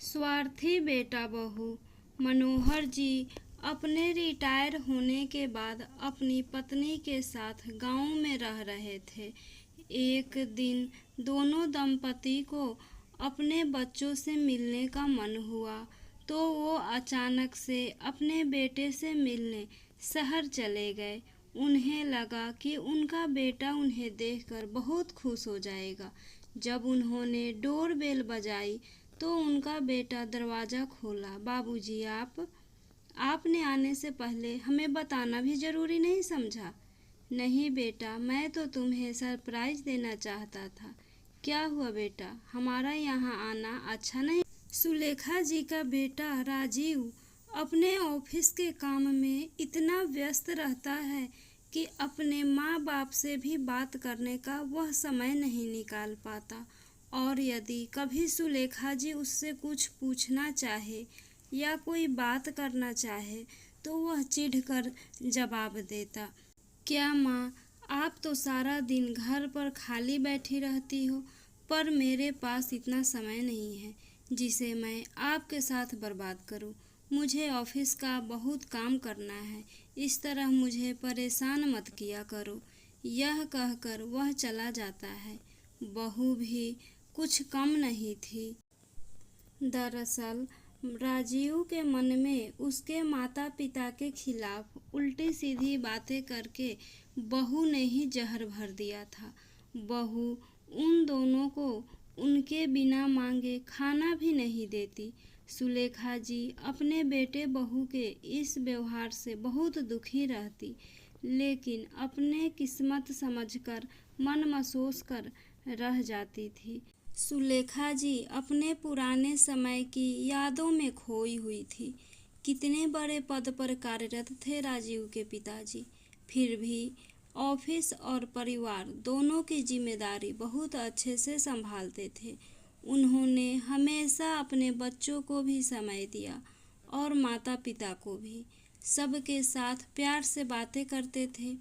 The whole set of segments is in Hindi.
स्वार्थी बेटा बहू। मनोहर जी अपने रिटायर होने के बाद अपनी पत्नी के साथ गांव में रह रहे थे। एक दिन दोनों दंपति को अपने बच्चों से मिलने का मन हुआ तो वो अचानक से अपने बेटे से मिलने शहर चले गए। उन्हें लगा कि उनका बेटा उन्हें देखकर बहुत खुश हो जाएगा। जब उन्होंने डोर बेल बजाई तो उनका बेटा दरवाज़ा खोला। बाबूजी, आपने आने से पहले हमें बताना भी ज़रूरी नहीं समझा? नहीं बेटा, मैं तो तुम्हें सरप्राइज़ देना चाहता था। क्या हुआ बेटा, हमारा यहाँ आना अच्छा नहीं? सुलेखा जी का बेटा राजीव अपने ऑफिस के काम में इतना व्यस्त रहता है कि अपने माँ बाप से भी बात करने का वह समय नहीं निकाल पाता। और यदि कभी सुलेखा जी उससे कुछ पूछना चाहे या कोई बात करना चाहे तो वह चिढ़कर जवाब देता, क्या माँ, आप तो सारा दिन घर पर खाली बैठी रहती हो, पर मेरे पास इतना समय नहीं है जिसे मैं आपके साथ बर्बाद करूं। मुझे ऑफिस का बहुत काम करना है, इस तरह मुझे परेशान मत किया करो। यह कहकर वह चला जाता है। बहू भी कुछ कम नहीं थी। दरअसल राजीव के मन में उसके माता पिता के खिलाफ उल्टी सीधी बातें करके बहू ने ही जहर भर दिया था। बहू उन दोनों को उनके बिना मांगे खाना भी नहीं देती। सुलेखा जी अपने बेटे बहू के इस व्यवहार से बहुत दुखी रहती, लेकिन अपने किस्मत समझकर मन मसोस कर रह जाती थी। सुलेखा जी अपने पुराने समय की यादों में खोई हुई थी। कितने बड़े पद पर कार्यरत थे राजीव के पिताजी, फिर भी ऑफिस और परिवार दोनों की जिम्मेदारी बहुत अच्छे से संभालते थे। उन्होंने हमेशा अपने बच्चों को भी समय दिया और माता पिता को भी। सबके साथ प्यार से बातें करते थे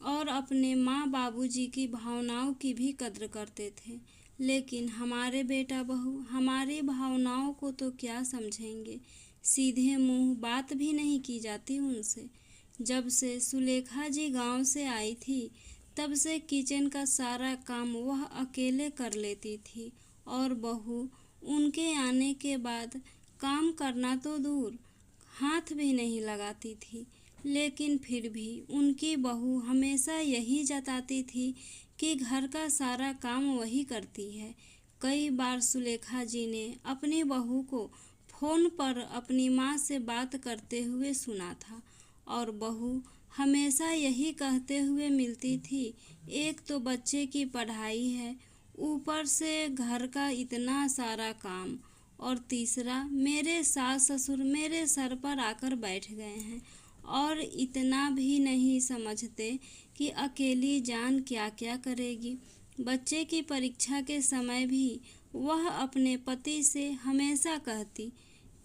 और अपने माँ बाबूजी की भावनाओं की भी कद्र करते थे। लेकिन हमारे बेटा बहू हमारी भावनाओं को तो क्या समझेंगे। सीधे मुंह बात भी नहीं की जाती उनसे। जब से सुलेखा जी गांव से आई थी तब से किचन का सारा काम वह अकेले कर लेती थी और बहू उनके आने के बाद काम करना तो दूर, हाथ भी नहीं लगाती थी। लेकिन फिर भी उनकी बहू हमेशा यही जताती थी कि घर का सारा काम वही करती है। कई बार सुलेखा जी ने अपनी बहू को फ़ोन पर अपनी माँ से बात करते हुए सुना था और बहू हमेशा यही कहते हुए मिलती थी, एक तो बच्चे की पढ़ाई है, ऊपर से घर का इतना सारा काम, और तीसरा मेरे सास ससुर मेरे सर पर आकर बैठ गए हैं और इतना भी नहीं समझते कि अकेली जान क्या क्या करेगी। बच्चे की परीक्षा के समय भी वह अपने पति से हमेशा कहती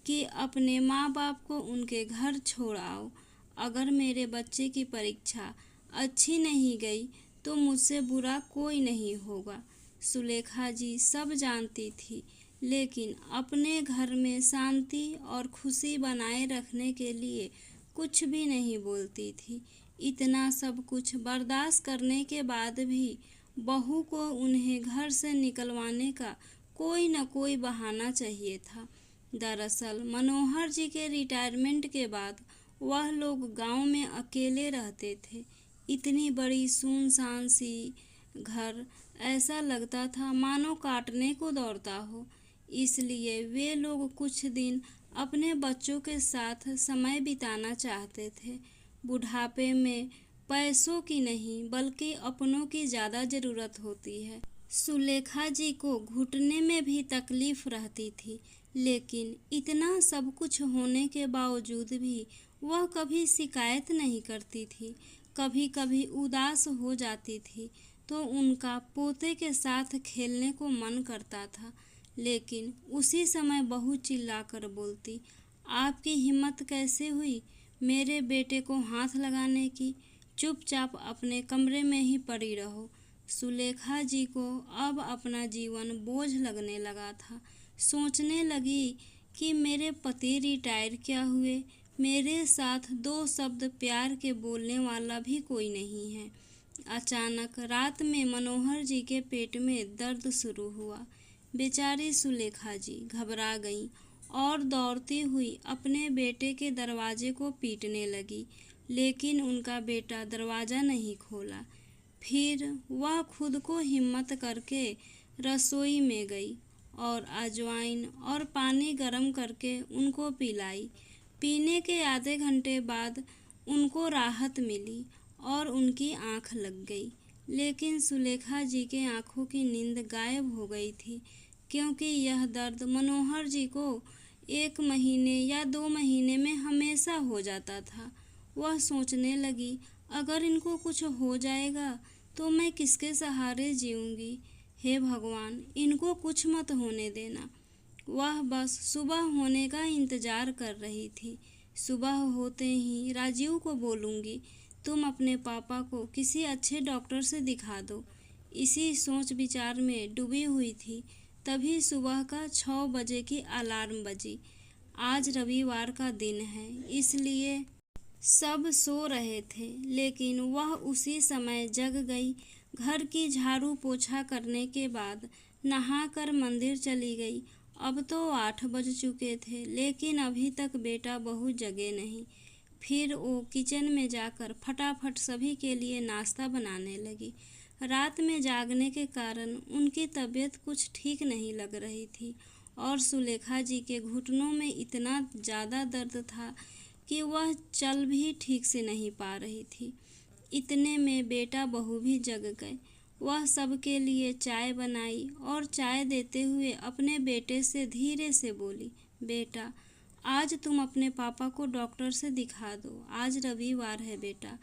कि अपने माँ बाप को उनके घर छोड़ आओ। अगर मेरे बच्चे की परीक्षा अच्छी नहीं गई तो मुझसे बुरा कोई नहीं होगा। सुलेखा जी सब जानती थी, लेकिन अपने घर में शांति और खुशी बनाए रखने के लिए कुछ भी नहीं बोलती थी। इतना सब कुछ बर्दाश्त करने के बाद भी बहू को उन्हें घर से निकलवाने का कोई न कोई बहाना चाहिए था। दरअसल मनोहर जी के रिटायरमेंट के बाद वह लोग गांव में अकेले रहते थे। इतनी बड़ी सुनसान सी घर, ऐसा लगता था मानो काटने को दौड़ता हो। इसलिए वे लोग कुछ दिन अपने बच्चों के साथ समय बिताना चाहते थे। बुढ़ापे में पैसों की नहीं बल्कि अपनों की ज़्यादा ज़रूरत होती है। सुलेखा जी को घुटने में भी तकलीफ रहती थी, लेकिन इतना सब कुछ होने के बावजूद भी वह कभी शिकायत नहीं करती थी। कभी कभी उदास हो जाती थी तो उनका पोते के साथ खेलने को मन करता था, लेकिन उसी समय बहू चिल्लाकर बोलती, आपकी हिम्मत कैसे हुई मेरे बेटे को हाथ लगाने की? चुपचाप अपने कमरे में ही पड़ी रहो। सुलेखा जी को अब अपना जीवन बोझ लगने लगा था। सोचने लगी कि मेरे पति रिटायर क्या हुए, मेरे साथ दो शब्द प्यार के बोलने वाला भी कोई नहीं है। अचानक रात में मनोहर जी के पेट में दर्द शुरू हुआ। बेचारी सुलेखा जी घबरा गईं और दौड़ती हुई अपने बेटे के दरवाजे को पीटने लगी, लेकिन उनका बेटा दरवाज़ा नहीं खोला। फिर वह खुद को हिम्मत करके रसोई में गई और अजवाइन और पानी गर्म करके उनको पिलाई। पीने के आधे घंटे बाद उनको राहत मिली और उनकी आंख लग गई, लेकिन सुलेखा जी के आंखों की नींद गायब हो गई थी, क्योंकि यह दर्द मनोहर जी को 1 महीने या 2 महीने में हमेशा हो जाता था। वह सोचने लगी, अगर इनको कुछ हो जाएगा तो मैं किसके सहारे जीऊँगी। हे भगवान, इनको कुछ मत होने देना। वह बस सुबह होने का इंतज़ार कर रही थी। सुबह होते ही राजीव को बोलूँगी, तुम अपने पापा को किसी अच्छे डॉक्टर से दिखा दो। इसी सोच विचार में डूबी हुई थी, तभी सुबह का 6 बजे की अलार्म बजी। आज रविवार का दिन है, इसलिए सब सो रहे थे, लेकिन वह उसी समय जग गई। घर की झाड़ू पोछा करने के बाद नहाकर मंदिर चली गई। अब तो 8 बज चुके थे, लेकिन अभी तक बेटा बहू जगे नहीं। फिर वो किचन में जाकर फटाफट सभी के लिए नाश्ता बनाने लगी। रात में जागने के कारण उनकी तबीयत कुछ ठीक नहीं लग रही थी और सुलेखा जी के घुटनों में इतना ज़्यादा दर्द था कि वह चल भी ठीक से नहीं पा रही थी। इतने में बेटा बहू भी जग गए। वह सबके लिए चाय बनाई और चाय देते हुए अपने बेटे से धीरे से बोली, बेटा, आज तुम अपने पापा को डॉक्टर से दिखा दो। आज रविवार है बेटा,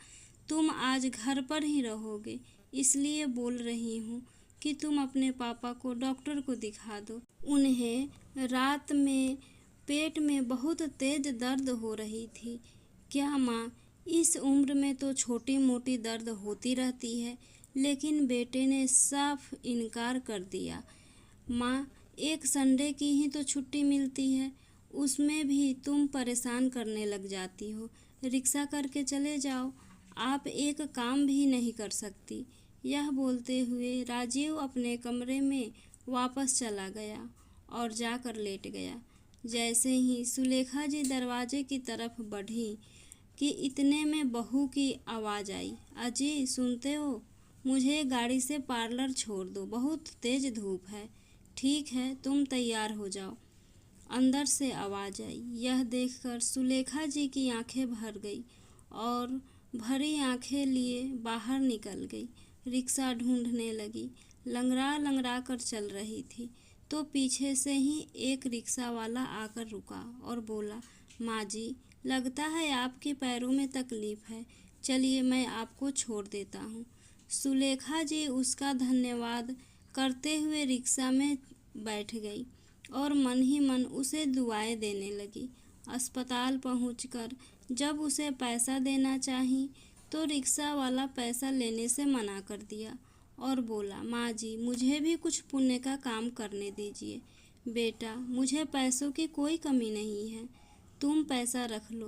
तुम आज घर पर ही रहोगे, इसलिए बोल रही हूँ कि तुम अपने पापा को डॉक्टर को दिखा दो। उन्हें रात में पेट में बहुत तेज दर्द हो रही थी। क्या माँ, इस उम्र में तो छोटी मोटी दर्द होती रहती है, लेकिन बेटे ने साफ इनकार कर दिया। माँ, एक संडे की ही तो छुट्टी मिलती है, उसमें भी तुम परेशान करने लग जाती हो। रिक्शा करके चले जाओ, आप एक काम भी नहीं कर सकती। यह बोलते हुए राजीव अपने कमरे में वापस चला गया और जाकर लेट गया। जैसे ही सुलेखा जी दरवाजे की तरफ बढ़ी कि इतने में बहू की आवाज़ आई, अजी सुनते हो, मुझे गाड़ी से पार्लर छोड़ दो, बहुत तेज़ धूप है। ठीक है, तुम तैयार हो जाओ, अंदर से आवाज़ आई। यह देखकर सुलेखा जी की आंखें भर गई और भरी आंखें लिए बाहर निकल गई। रिक्शा ढूंढने लगी, लंगड़ा लंगड़ा कर चल रही थी तो पीछे से ही एक रिक्शा वाला आकर रुका और बोला, माँ जी, लगता है आपके पैरों में तकलीफ़ है, चलिए मैं आपको छोड़ देता हूँ। सुलेखा जी उसका धन्यवाद करते हुए रिक्शा में बैठ गई और मन ही मन उसे दुआएं देने लगी। अस्पताल पहुंचकर जब उसे पैसा देना चाही तो रिक्शा वाला पैसा लेने से मना कर दिया और बोला, माँ जी, मुझे भी कुछ पुण्य का काम करने दीजिए। बेटा, मुझे पैसों की कोई कमी नहीं है, तुम पैसा रख लो।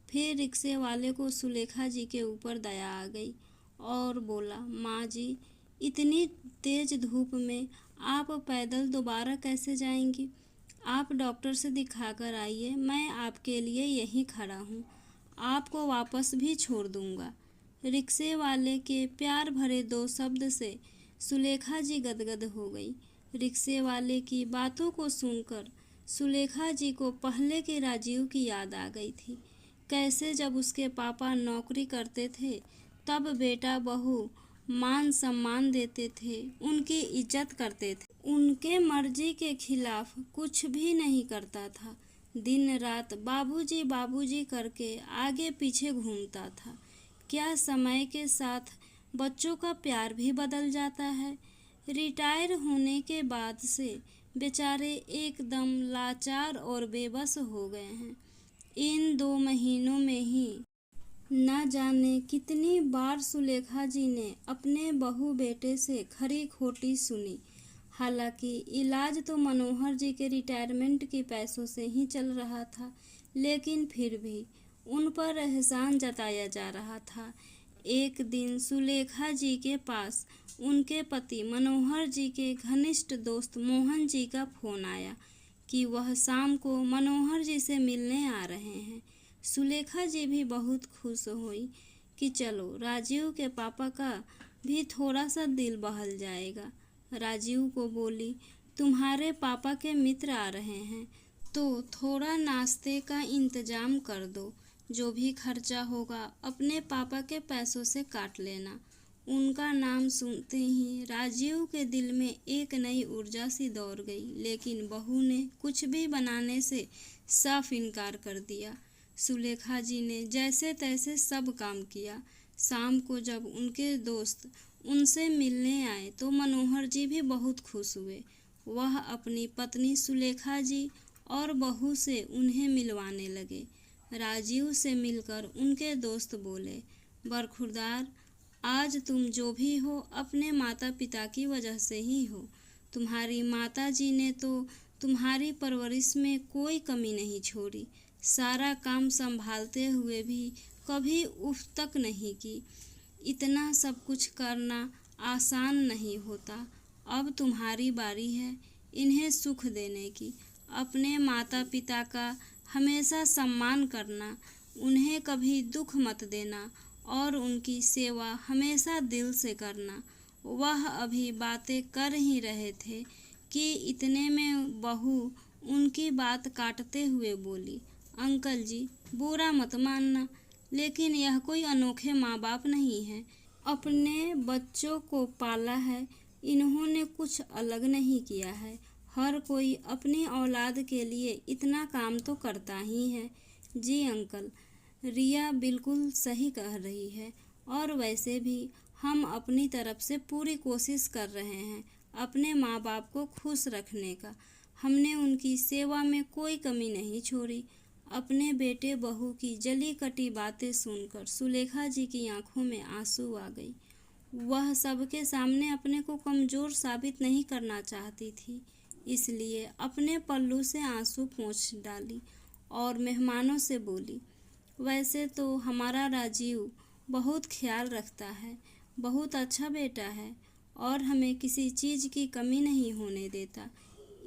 फिर रिक्शे वाले को सुलेखा जी के ऊपर दया आ गई और बोला, माँ जी, इतनी तेज़ धूप में आप पैदल दोबारा कैसे जाएंगी? आप डॉक्टर से दिखा कर आइए, मैं आपके लिए यहीं खड़ा हूँ, आपको वापस भी छोड़ दूँगा। रिक्शे वाले के प्यार भरे 2 शब्द से सुलेखा जी गदगद हो गई। रिक्शे वाले की बातों को सुनकर सुलेखा जी को पहले के राजीव की याद आ गई थी। कैसे जब उसके पापा नौकरी करते थे तब बेटा बहू मान सम्मान देते थे, उनकी इज्जत करते थे, उनके मर्जी के खिलाफ कुछ भी नहीं करता था। दिन रात बाबूजी बाबूजी करके आगे पीछे घूमता था। क्या समय के साथ बच्चों का प्यार भी बदल जाता है? रिटायर होने के बाद से बेचारे एकदम लाचार और बेबस हो गए हैं। इन 2 महीनों में ही न जाने कितनी बार सुलेखा जी ने अपने बहू बेटे से खरी खोटी सुनी। हालांकि इलाज तो मनोहर जी के रिटायरमेंट के पैसों से ही चल रहा था, लेकिन फिर भी उन पर एहसान जताया जा रहा था। एक दिन सुलेखा जी के पास उनके पति मनोहर जी के घनिष्ठ दोस्त मोहन जी का फोन आया कि वह शाम को मनोहर जी से मिलने आ रहे हैं। सुलेखा जी भी बहुत खुश हुई कि चलो राजीव के पापा का भी थोड़ा सा दिल बहल जाएगा। राजीव को बोली, तुम्हारे पापा के मित्र आ रहे हैं तो थोड़ा नाश्ते का इंतजाम कर दो, जो भी खर्चा होगा अपने पापा के पैसों से काट लेना। उनका नाम सुनते ही राजीव के दिल में एक नई ऊर्जा सी दौड़ गई, लेकिन बहू ने कुछ भी बनाने से साफ इनकार कर दिया। सुलेखा जी ने जैसे तैसे सब काम किया। शाम को जब उनके दोस्त उनसे मिलने आए तो मनोहर जी भी बहुत खुश हुए। वह अपनी पत्नी सुलेखा जी और बहू से उन्हें मिलवाने लगे। राजीव से मिलकर उनके दोस्त बोले, बरखुरदार, आज तुम जो भी हो अपने माता पिता की वजह से ही हो। तुम्हारी माता जी ने तो तुम्हारी परवरिश में कोई कमी नहीं छोड़ी। सारा काम संभालते हुए भी कभी उफ तक नहीं की। इतना सब कुछ करना आसान नहीं होता। अब तुम्हारी बारी है इन्हें सुख देने की। अपने माता पिता का हमेशा सम्मान करना, उन्हें कभी दुख मत देना और उनकी सेवा हमेशा दिल से करना। वह अभी बातें कर ही रहे थे कि इतने में बहू उनकी बात काटते हुए बोली, अंकल जी बुरा मत मानना, लेकिन यह कोई अनोखे माँ बाप नहीं है। अपने बच्चों को पाला है, इन्होंने कुछ अलग नहीं किया है। हर कोई अपनी औलाद के लिए इतना काम तो करता ही है। जी अंकल, रिया बिल्कुल सही कह रही है, और वैसे भी हम अपनी तरफ से पूरी कोशिश कर रहे हैं अपने माँ बाप को खुश रखने का। हमने उनकी सेवा में कोई कमी नहीं छोड़ी। अपने बेटे बहू की जली कटी बातें सुनकर सुलेखा जी की आंखों में आंसू आ गई। वह सबके सामने अपने को कमज़ोर साबित नहीं करना चाहती थी, इसलिए अपने पल्लू से आंसू पोंछ डाली और मेहमानों से बोली, वैसे तो हमारा राजीव बहुत ख्याल रखता है, बहुत अच्छा बेटा है और हमें किसी चीज़ की कमी नहीं होने देता।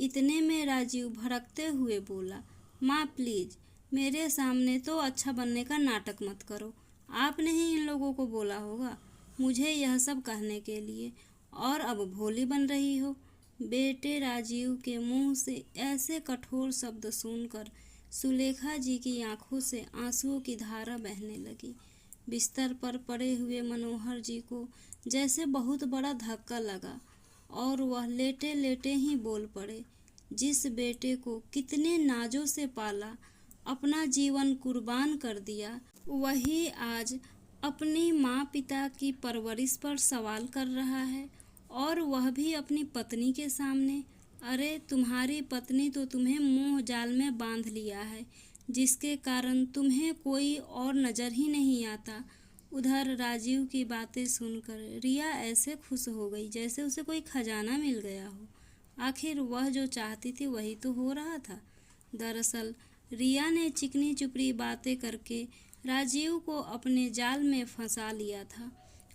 इतने में राजीव भड़कते हुए बोला, माँ प्लीज़ मेरे सामने तो अच्छा बनने का नाटक मत करो। आपने ही इन लोगों को बोला होगा मुझे यह सब कहने के लिए, और अब भोली बन रही हो। बेटे राजीव के मुंह से ऐसे कठोर शब्द सुनकर सुलेखा जी की आंखों से आंसुओं की धारा बहने लगी। बिस्तर पर पड़े हुए मनोहर जी को जैसे बहुत बड़ा धक्का लगा और वह लेटे लेटे ही बोल पड़े, जिस बेटे को कितने नाजों से पाला, अपना जीवन कुर्बान कर दिया, वही आज अपनी माँ पिता की परवरिश पर सवाल कर रहा है, और वह भी अपनी पत्नी के सामने। अरे तुम्हारी पत्नी तो तुम्हें मोह जाल में बांध लिया है, जिसके कारण तुम्हें कोई और नज़र ही नहीं आता। उधर राजीव की बातें सुनकर रिया ऐसे खुश हो गई जैसे उसे कोई खजाना मिल गया हो। आखिर वह जो चाहती थी वही तो हो रहा था। दरअसल रिया ने चिकनी चुपड़ी बातें करके राजीव को अपने जाल में फंसा लिया था।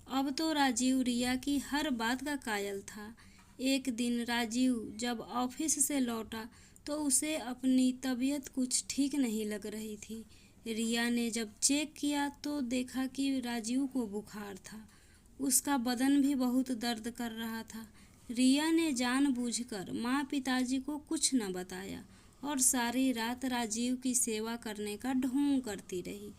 अब तो राजीव रिया की हर बात का कायल था। एक दिन राजीव जब ऑफिस से लौटा तो उसे अपनी तबीयत कुछ ठीक नहीं लग रही थी। रिया ने जब चेक किया तो देखा कि राजीव को बुखार था। उसका बदन भी बहुत दर्द कर रहा था। रिया ने जानबूझकर माँ पिताजी को कुछ न बताया और सारी रात राजीव की सेवा करने का ढोंग करती रही।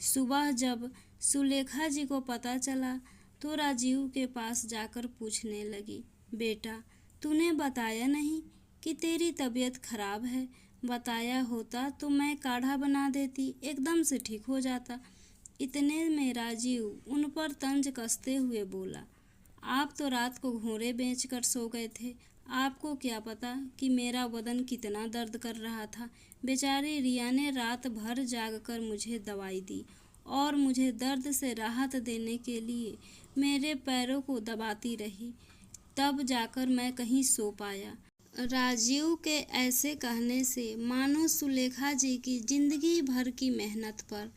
सुबह जब सुलेखा जी को पता चला तो राजीव के पास जाकर पूछने लगी, बेटा तूने बताया नहीं कि तेरी तबीयत खराब है? बताया होता तो मैं काढ़ा बना देती, एकदम से ठीक हो जाता। इतने में राजीव उन पर तंज कसते हुए बोला, आप तो रात को घोड़े बेचकर सो गए थे, आपको क्या पता कि मेरा बदन कितना दर्द कर रहा था। बेचारी रिया ने रात भर जागकर मुझे दवाई दी और मुझे दर्द से राहत देने के लिए मेरे पैरों को दबाती रही। तब जाकर मैं कहीं सो पाया। राजीव के ऐसे कहने से मानो सुलेखा जी की जिंदगी भर की मेहनत पर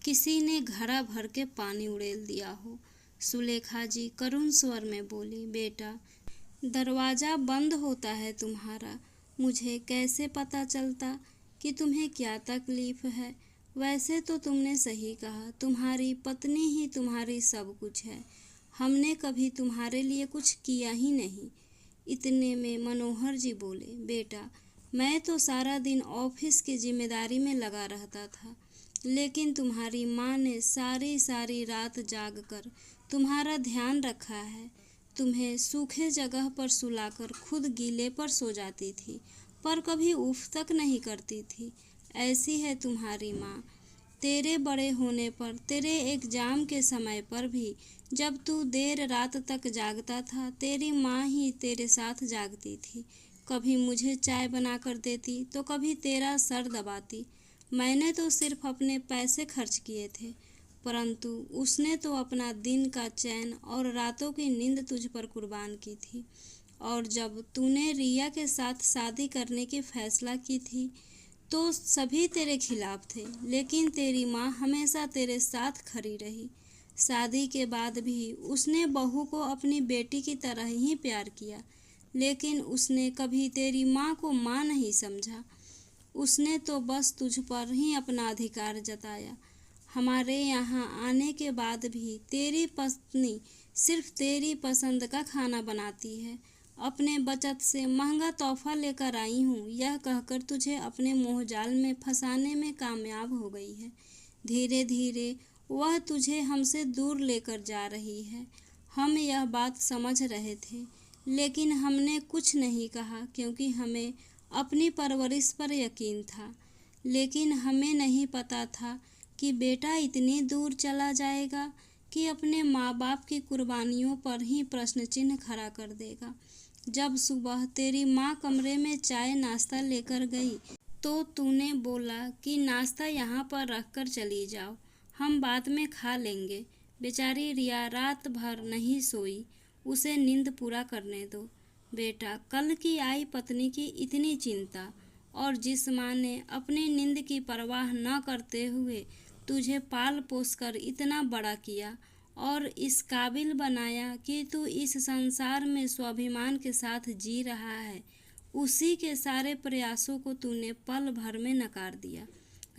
किसी ने घड़ा भर के पानी उड़ेल दिया हो। सुलेखा जी करुण स्वर में बोली, बेटा, दरवाज़ा बंद होता है तुम्हारा, मुझे कैसे पता चलता कि तुम्हें क्या तकलीफ़ है। वैसे तो तुमने सही कहा, तुम्हारी पत्नी ही तुम्हारी सब कुछ है। हमने कभी तुम्हारे लिए कुछ किया ही नहीं। इतने में मनोहर जी बोले, बेटा, मैं तो सारा दिन ऑफिस की जिम्मेदारी में लगा रहता था, लेकिन तुम्हारी माँ ने सारी सारी रात जागकर तुम्हारा ध्यान रखा है। तुम्हें सूखे जगह पर सुलाकर खुद गीले पर सो जाती थी, पर कभी उफ तक नहीं करती थी। ऐसी है तुम्हारी माँ। तेरे बड़े होने पर, तेरे एग्जाम के समय पर भी जब तू देर रात तक जागता था, तेरी माँ ही तेरे साथ जागती थी। कभी मुझे चाय बना कर देती तो कभी तेरा सर दबाती। मैंने तो सिर्फ अपने पैसे खर्च किए थे, परंतु उसने तो अपना दिन का चैन और रातों की नींद तुझ पर कुर्बान की थी। और जब तूने रिया के साथ शादी करने की फैसला की थी तो सभी तेरे खिलाफ थे, लेकिन तेरी माँ हमेशा तेरे साथ खड़ी रही। शादी के बाद भी उसने बहू को अपनी बेटी की तरह ही प्यार किया, लेकिन उसने कभी तेरी माँ को माँ नहीं समझा। उसने तो बस तुझ पर ही अपना अधिकार जताया। हमारे यहाँ आने के बाद भी तेरी पत्नी सिर्फ तेरी पसंद का खाना बनाती है। अपने बचत से महंगा तोहफा लेकर आई हूँ, यह कहकर तुझे अपने मोहजाल में फंसाने में कामयाब हो गई है। धीरे धीरे वह तुझे हमसे दूर लेकर जा रही है। हम यह बात समझ रहे थे, लेकिन हमने कुछ नहीं कहा क्योंकि हमें अपनी परवरिश पर यकीन था। लेकिन हमें नहीं पता था कि बेटा इतनी दूर चला जाएगा कि अपने माँ बाप की कुर्बानियों पर ही प्रश्न चिन्ह खड़ा कर देगा। जब सुबह तेरी माँ कमरे में चाय नाश्ता लेकर गई तो तूने बोला कि नाश्ता यहाँ पर रख कर चली जाओ, हम बाद में खा लेंगे। बेचारी रिया रात भर नहीं सोई, उसे नींद पूरा करने दो। बेटा, कल की आई पत्नी की इतनी चिंता, और जिस माँ ने अपनी नींद की परवाह न करते हुए तुझे पाल पोस कर इतना बड़ा किया और इस काबिल बनाया कि तू इस संसार में स्वाभिमान के साथ जी रहा है, उसी के सारे प्रयासों को तूने पल भर में नकार दिया।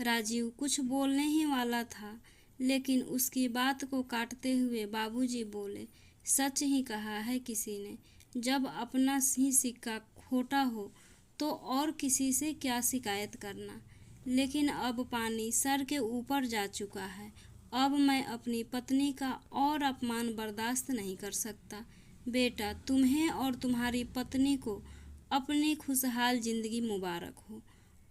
राजीव कुछ बोलने ही वाला था, लेकिन उसकी बात को काटते हुए बाबूजी बोले, सच ही कहा है किसी ने, जब अपना ही सिक्का खोटा हो तो और किसी से क्या शिकायत करना। लेकिन अब पानी सर के ऊपर जा चुका है। अब मैं अपनी पत्नी का और अपमान बर्दाश्त नहीं कर सकता। बेटा, तुम्हें और तुम्हारी पत्नी को अपनी खुशहाल जिंदगी मुबारक हो।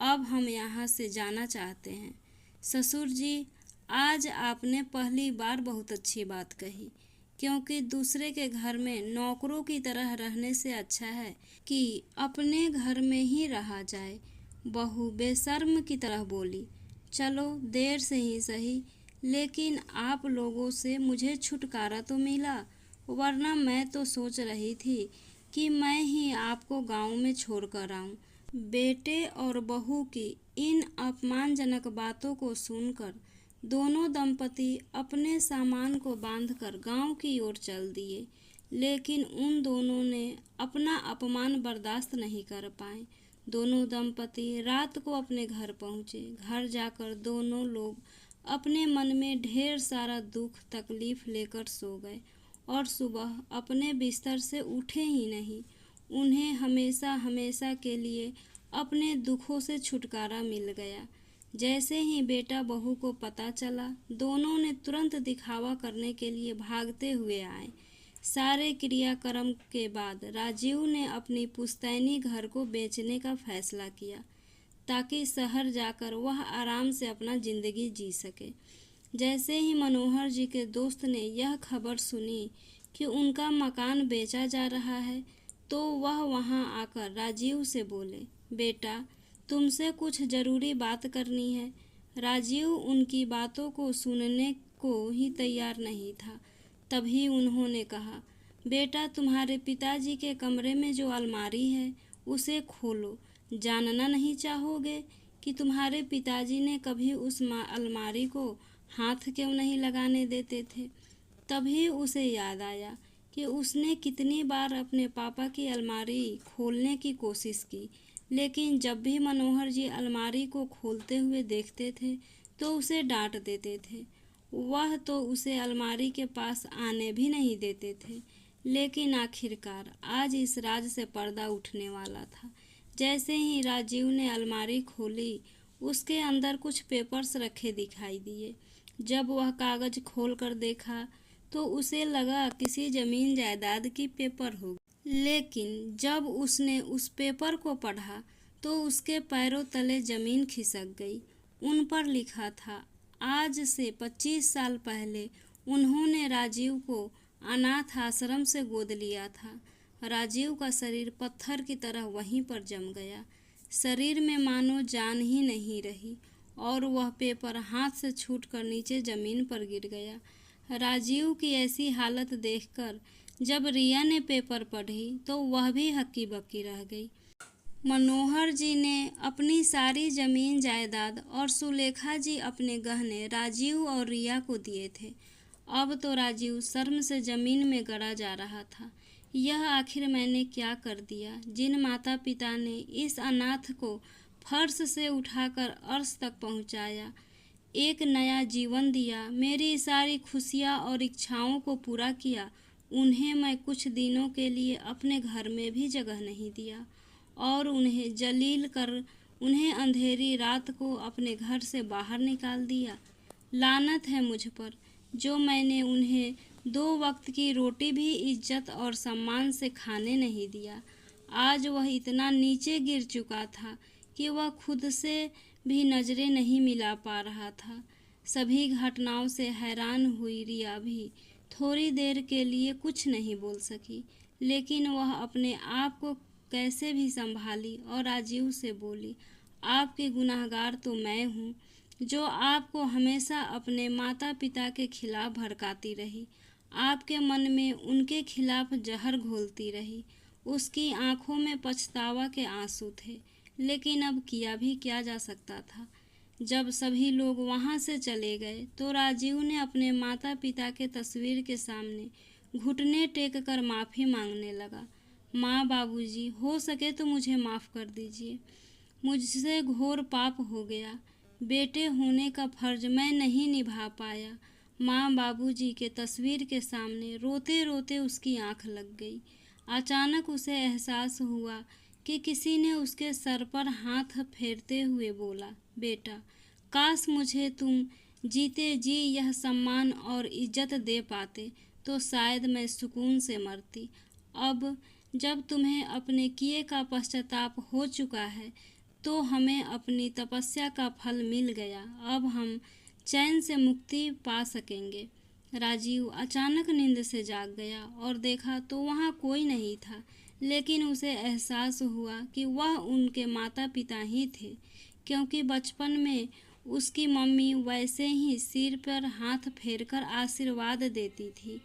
अब हम यहाँ से जाना चाहते हैं। ससुर जी, आज आपने पहली बार बहुत अच्छी बात कही, क्योंकि दूसरे के घर में नौकरों की तरह रहने से अच्छा है कि अपने घर में ही रहा जाए। बहू बेशर्म की तरह बोली, चलो देर से ही सही, लेकिन आप लोगों से मुझे छुटकारा तो मिला, वरना मैं तो सोच रही थी कि मैं ही आपको गांव में छोड़कर आऊं। बेटे और बहू की इन अपमानजनक बातों को सुनकर दोनों दंपति अपने सामान को बांधकर गांव की ओर चल दिए, लेकिन उन दोनों ने अपना अपमान बर्दाश्त नहीं कर पाए। दोनों दंपति रात को अपने घर पहुँचे। घर जाकर दोनों लोग अपने मन में ढेर सारा दुख तकलीफ लेकर सो गए और सुबह अपने बिस्तर से उठे ही नहीं। उन्हें हमेशा हमेशा के लिए अपने दुखों से छुटकारा मिल गया। जैसे ही बेटा बहू को पता चला, दोनों ने तुरंत दिखावा करने के लिए भागते हुए आए। सारे क्रियाक्रम के बाद राजीव ने अपनी पुश्तैनी घर को बेचने का फैसला किया, ताकि शहर जाकर वह आराम से अपना जिंदगी जी सके। जैसे ही मनोहर जी के दोस्त ने यह खबर सुनी कि उनका मकान बेचा जा रहा है, तो वह वहां आकर राजीव से बोले, बेटा, तुमसे कुछ ज़रूरी बात करनी है। राजीव उनकी बातों को सुनने को ही तैयार नहीं था। तभी उन्होंने कहा, बेटा, तुम्हारे पिताजी के कमरे में जो अलमारी है उसे खोलो। जानना नहीं चाहोगे कि तुम्हारे पिताजी ने कभी उस अलमारी को हाथ क्यों नहीं लगाने देते थे? तभी उसे याद आया कि उसने कितनी बार अपने पापा की अलमारी खोलने की कोशिश की, लेकिन जब भी मनोहर जी अलमारी को खोलते हुए देखते थे तो उसे डांट देते थे। वह तो उसे अलमारी के पास आने भी नहीं देते थे। लेकिन आखिरकार आज इस राज से पर्दा उठने वाला था। जैसे ही राजीव ने अलमारी खोली, उसके अंदर कुछ पेपर्स रखे दिखाई दिए। जब वह कागज खोलकर देखा तो उसे लगा किसी जमीन जायदाद की पेपर होगी। लेकिन जब उसने उस पेपर को पढ़ा तो उसके पैरों तले जमीन खिसक गई। उन पर लिखा था, आज से 25 साल पहले उन्होंने राजीव को अनाथ आश्रम से गोद लिया था। राजीव का शरीर पत्थर की तरह वहीं पर जम गया। शरीर में मानो जान ही नहीं रही और वह पेपर हाथ से छूटकर नीचे जमीन पर गिर गया। राजीव की ऐसी हालत देखकर जब रिया ने पेपर पढ़ी तो वह भी हक्की बक्की रह गई। मनोहर जी ने अपनी सारी जमीन जायदाद और सुलेखा जी अपने गहने राजीव और रिया को दिए थे। अब तो राजीव शर्म से जमीन में गड़ा जा रहा था। यह आखिर मैंने क्या कर दिया? जिन माता पिता ने इस अनाथ को फर्श से उठाकर अर्श तक पहुंचाया, एक नया जीवन दिया, मेरी सारी खुशियां और इच्छाओं को पूरा किया, उन्हें मैं कुछ दिनों के लिए अपने घर में भी जगह नहीं दिया और उन्हें जलील कर उन्हें अंधेरी रात को अपने घर से बाहर निकाल दिया। लानत है मुझ पर जो मैंने उन्हें 2 वक्त की रोटी भी इज्जत और सम्मान से खाने नहीं दिया। आज वह इतना नीचे गिर चुका था कि वह खुद से भी नजरें नहीं मिला पा रहा था। सभी घटनाओं से हैरान हुई रिया भी थोड़ी देर के लिए कुछ नहीं बोल सकी, लेकिन वह अपने आप को कैसे भी संभाली और राजीव से बोली, आपके गुनहगार तो मैं हूँ, जो आपको हमेशा अपने माता पिता के खिलाफ भड़काती रही, आपके मन में उनके खिलाफ जहर घोलती रही। उसकी आंखों में पछतावा के आंसू थे, लेकिन अब किया भी क्या जा सकता था। जब सभी लोग वहां से चले गए तो राजीव ने अपने माता पिता के तस्वीर के सामने घुटने टेक कर माफ़ी मांगने लगा। माँ, बाबूजी, हो सके तो मुझे माफ़ कर दीजिए। मुझसे घोर पाप हो गया। बेटे होने का फर्ज मैं नहीं निभा पाया। माँ बाबूजी के तस्वीर के सामने रोते रोते उसकी आंख लग गई। अचानक उसे एहसास हुआ कि किसी ने उसके सर पर हाथ फेरते हुए बोला, बेटा, काश मुझे तुम जीते जी यह सम्मान और इज्जत दे पाते तो शायद मैं सुकून से मरती। अब जब तुम्हें अपने किए का पश्चाताप हो चुका है तो हमें अपनी तपस्या का फल मिल गया। अब हम चैन से मुक्ति पा सकेंगे। राजीव अचानक नींद से जाग गया और देखा तो वहाँ कोई नहीं था, लेकिन उसे एहसास हुआ कि वह उनके माता पिता ही थे, क्योंकि बचपन में उसकी मम्मी वैसे ही सिर पर हाथ फेरकर आशीर्वाद देती थी।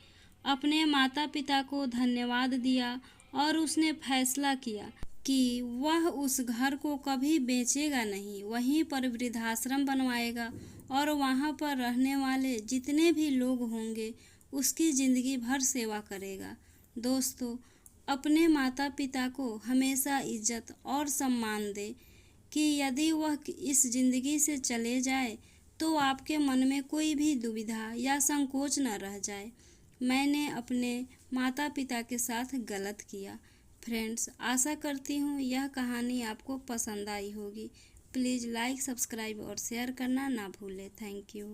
अपने माता पिता को धन्यवाद दिया और उसने फैसला किया कि वह उस घर को कभी बेचेगा नहीं, वहीं पर वृद्धाश्रम बनवाएगा और वहाँ पर रहने वाले जितने भी लोग होंगे उसकी ज़िंदगी भर सेवा करेगा। दोस्तों, अपने माता पिता को हमेशा इज्जत और सम्मान दें कि यदि वह इस ज़िंदगी से चले जाए तो आपके मन में कोई भी दुविधा या संकोच न रह जाए, मैंने अपने माता पिता के साथ गलत किया। फ्रेंड्स, आशा करती हूँ यह कहानी आपको पसंद आई होगी। प्लीज़ लाइक, सब्सक्राइब और शेयर करना ना भूलें। Thank you.